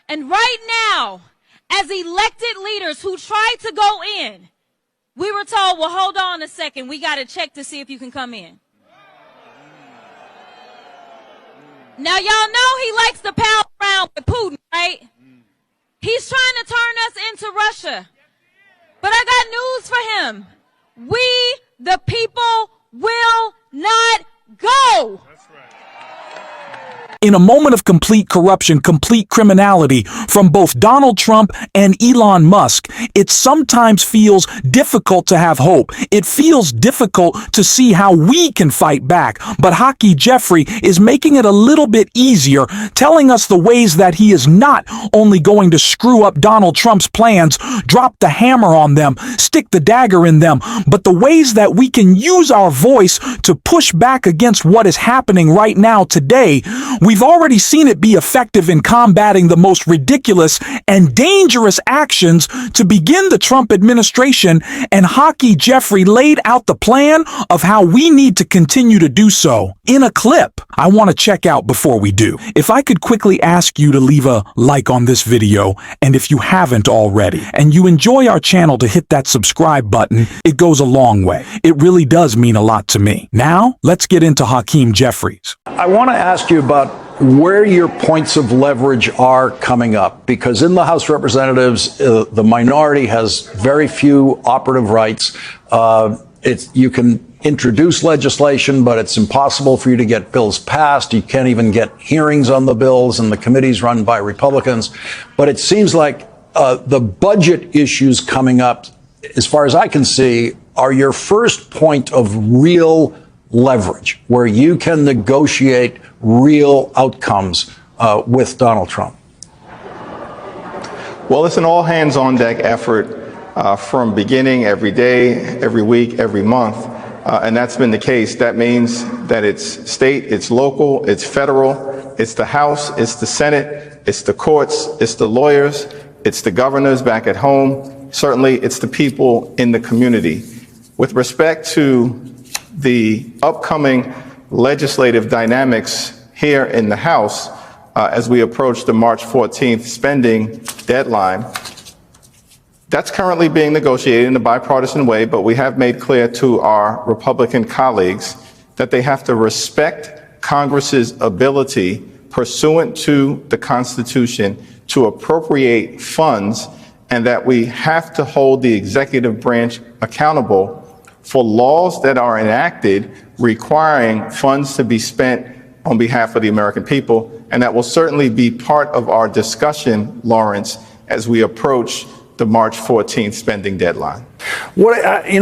And right now, as elected leaders who tried to go in, we were told, well, hold on a second. We got to check to see if you can come in. Now, y'all know he likes to pal around with Putin, right? He's trying to turn us into Russia. But I got news for him. We, the people, will not go. That's right. In a moment of complete corruption, complete criminality from both Donald Trump and Elon Musk, it sometimes feels difficult to have hope. It feels difficult to see how we can fight back. But Hockey Jeffrey is making it a little bit easier, telling us the ways that he is not only going to screw up Donald Trump's plans, drop the hammer on them, stick the dagger in them, but the ways that we can use our voice to push back against what is happening right now today. We've already seen it be effective in combating the most ridiculous and dangerous actions to begin the Trump administration, and Hockey Jeffrey laid out the plan of how we need to continue to do so in a clip I want to check out before we do. If I could quickly ask you to leave a like on this video, and if you haven't already, and you enjoy our channel, to hit that subscribe button. It goes a long way. It really does mean a lot to me. Now, let's get into Hakeem Jeffries. I want to ask you about where your points of leverage are coming up, because in the House of Representatives, the minority has very few operative rights. You can introduce legislation, but it's impossible for you to get bills passed. You can't even get hearings on the bills, and the committee's run by Republicans. But it seems like the budget issues coming up, as far as I can see, are your first point of real leverage, where you can negotiate real outcomes with Donald Trump. Well, it's an all-hands-on-deck effort from beginning every day, every week, every month, and that's been the case. That means that it's state, it's local, it's federal, it's the House, it's the Senate, it's the courts, it's the lawyers, it's the governors back at home. Certainly, it's the people in the community. With respect to the upcoming legislative dynamics here in the House, as we approach the March 14th spending deadline, that's currently being negotiated in a bipartisan way, but we have made clear to our Republican colleagues that they have to respect Congress's ability, pursuant to the Constitution, to appropriate funds, and that we have to hold the executive branch accountable for laws that are enacted requiring funds to be spent on behalf of the American people. And that will certainly be part of our discussion, Lawrence, as we approach the March 14th spending deadline. What are you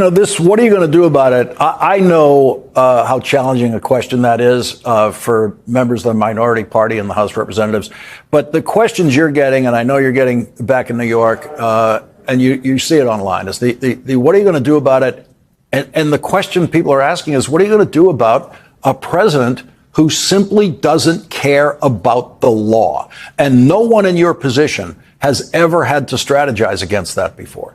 going to do about it? I know how challenging a question that is for members of the minority party in the House of Representatives. But the questions you're getting, and I know you're getting back in New York, and you see it online, is the what are you going to do about it? And the question people are asking is, what are you going to do about a president who simply doesn't care about the law? And no one in your position has ever had to strategize against that before.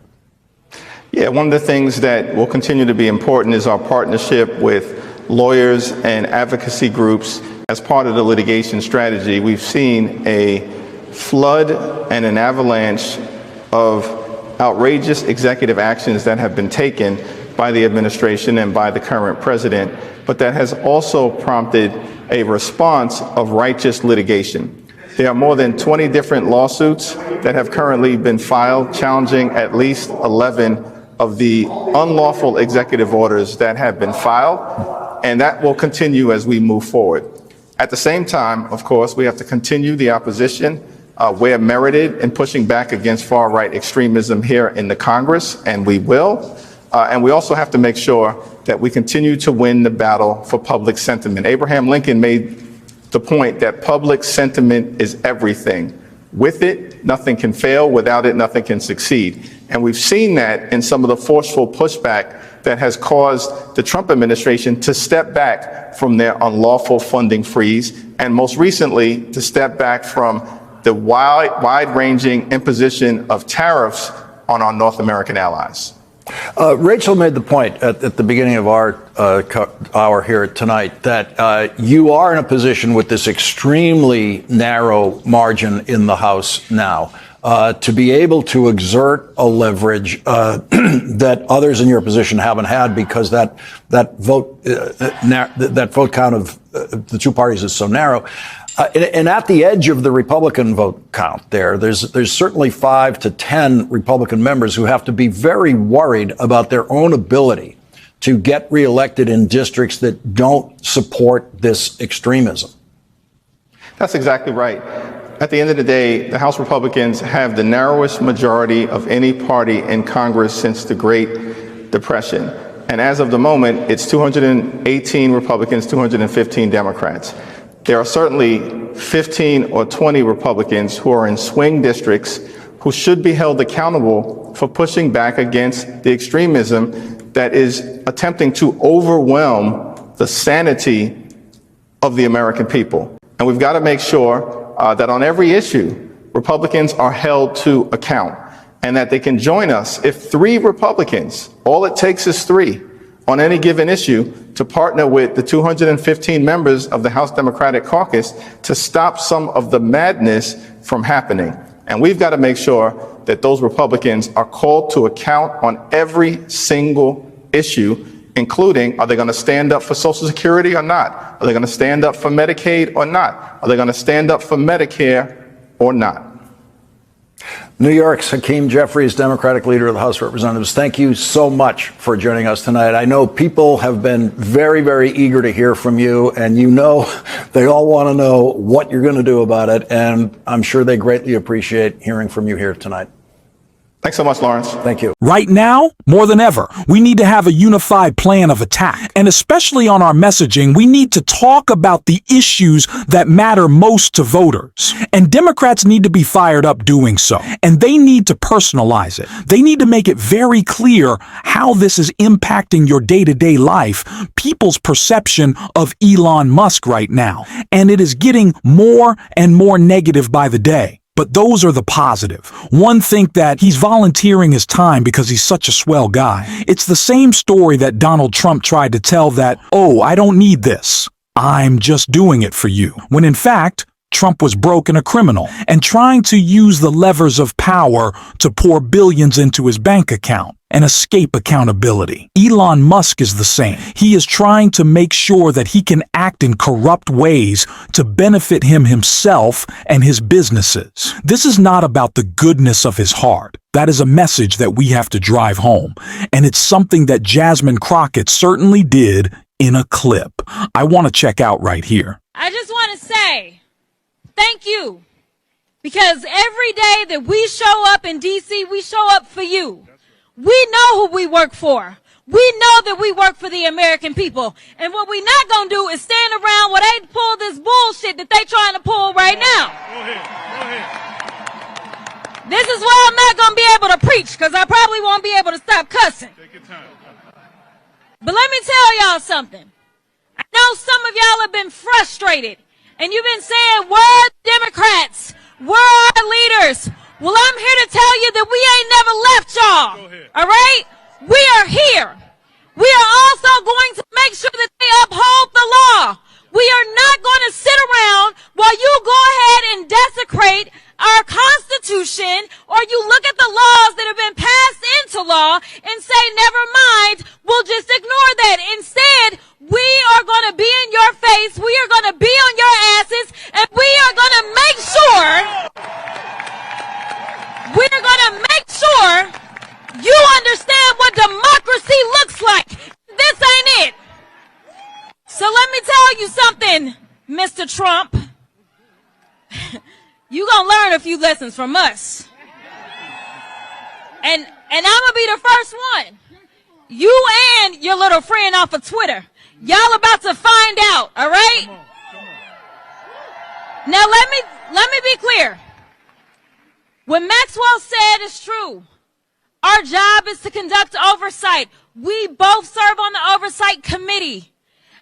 Yeah, one of the things that will continue to be important is our partnership with lawyers and advocacy groups. As part of the litigation strategy, we've seen a flood and an avalanche of outrageous executive actions that have been taken by the administration and by the current president, but that has also prompted a response of righteous litigation. There are more than 20 different lawsuits that have currently been filed challenging at least 11 of the unlawful executive orders that have been filed, and that will continue as we move forward. At the same time, of course, we have to continue the opposition where merited in pushing back against far-right extremism here in the Congress, and we will. And we also have to make sure that we continue to win the battle for public sentiment. Abraham Lincoln made the point that public sentiment is everything. With it, nothing can fail. Without it, nothing can succeed. And we've seen that in some of the forceful pushback that has caused the Trump administration to step back from their unlawful funding freeze, and most recently to step back from the wide-ranging imposition of tariffs on our North American allies. Rachel made the point at the beginning of our hour here tonight that you are in a position with this extremely narrow margin in the House now to be able to exert a leverage that others in your position haven't had because that vote count of the two parties is so narrow. And at the edge of the Republican vote count there's certainly 5 to 10 Republican members who have to be very worried about their own ability to get reelected in districts that don't support this extremism. That's exactly right. At the end of the day, the House Republicans have the narrowest majority of any party in Congress since the Great Depression. And as of the moment, it's 218 Republicans, 215 Democrats. There are certainly 15 or 20 Republicans who are in swing districts who should be held accountable for pushing back against the extremism that is attempting to overwhelm the sanity of the American people. And we've got to make sure that on every issue, Republicans are held to account and that they can join us if 3 Republicans, all it takes is 3, on any given issue to partner with the 215 members of the House Democratic Caucus to stop some of the madness from happening. And we've got to make sure that those Republicans are called to account on every single issue, including, are they going to stand up for Social Security or not? Are they going to stand up for Medicaid or not? Are they going to stand up for Medicare or not? New York's Hakeem Jeffries, Democratic leader of the House of Representatives, thank you so much for joining us tonight. I know people have been very, very eager to hear from you, and you know they all want to know what you're going to do about it, and I'm sure they greatly appreciate hearing from you here tonight. Thanks so much, Lawrence. Thank you. Right now, more than ever, we need to have a unified plan of attack. And especially on our messaging, we need to talk about the issues that matter most to voters. And Democrats need to be fired up doing so. And they need to personalize it. They need to make it very clear how this is impacting your day-to-day life, people's perception of Elon Musk right now. And it is getting more and more negative by the day. But those are the positive. One think that he's volunteering his time because he's such a swell guy. It's the same story that Donald Trump tried to tell that, oh, I don't need this. I'm just doing it for you. When in fact, Trump was broke and a criminal and trying to use the levers of power to pour billions into his bank account and escape accountability. Elon Musk is the same. He is trying to make sure that he can act in corrupt ways to benefit himself and his businesses. This is not about the goodness of his heart. That is a message that we have to drive home. And it's something that Jasmine Crockett certainly did in a clip I want to check out right here. I just want to say thank you, because every day that we show up in D.C., we show up for you. We know who we work for. We know that we work for the American people. And what we're not going to do is stand around while they pull this bullshit that they trying to pull right now. Go ahead. This is why I'm not going to be able to preach, because I probably won't be able to stop cussing. Take your time. But let me tell y'all something. I know some of y'all have been frustrated, and you've been saying, where are the Democrats? Where are our leaders? Well, I'm here to tell you that we ain't never left y'all. All right? We are here. We are also going to make sure that they uphold the law. We are not going to sit around while you go ahead and desecrate our Constitution, or you look at the laws that have been passed into law and say, never mind, we'll just ignore that. Instead, we are going to be in your face, we are going to be on your asses, and we are going to make sure you understand what democracy looks like. This ain't it. So let me tell you something, Mr. Trump. You gonna learn a few lessons from us. And I'm gonna be the first one. You and your little friend off of Twitter. Y'all about to find out, all right? Come on. Now let me be clear. What Maxwell said is true. Our job is to conduct oversight. We both serve on the oversight committee.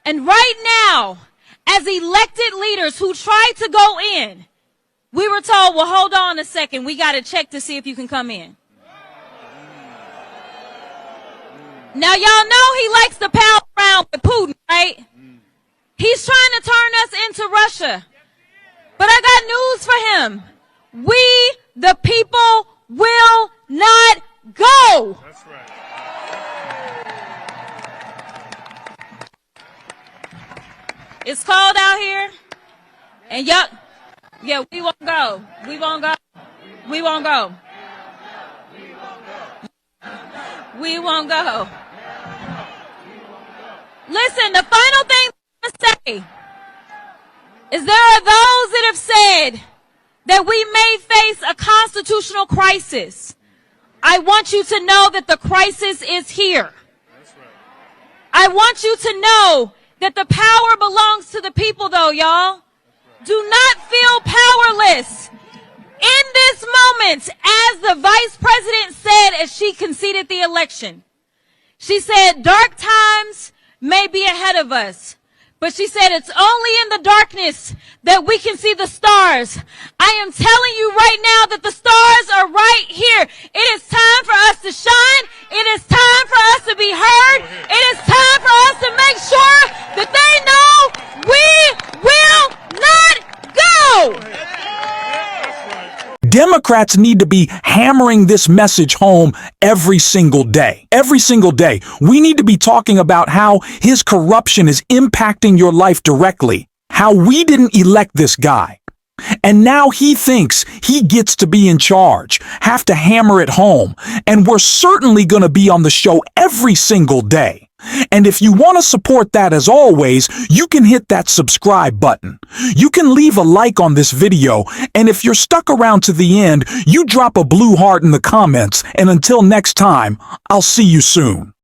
And right now, as elected leaders who try to go in, we were told, well, hold on a second. We got to check to see if you can come in. Now y'all know he likes to pal around with Putin, right? He's trying to turn us into Russia. But I got news for him. We, the people, will not go. That's right. It's cold out here. And y'all, yeah, we won't go. We won't go. We won't go. We won't go. Listen, the final thing I'm going to say is there are those that have said that we may face a constitutional crisis. I want you to know that the crisis is here. I want you to know that the power belongs to the people, though, y'all. Do not feel powerless. In this moment, as the vice president said as she conceded the election, she said, dark times may be ahead of us. But she said, it's only in the darkness that we can see the stars. I am telling you right now that the stars are right here. It is time for us to shine. It is time for us to be heard. It is time for us to make sure that they know we will not go. Democrats need to be hammering this message home every single day. Every single day. We need to be talking about how his corruption is impacting your life directly. How we didn't elect this guy. And now he thinks he gets to be in charge. Have to hammer it home. And we're certainly going to be on the show every single day. And if you want to support that, as always, you can hit that subscribe button. You can leave a like on this video, and if you're stuck around to the end, you drop a blue heart in the comments, and until next time, I'll see you soon.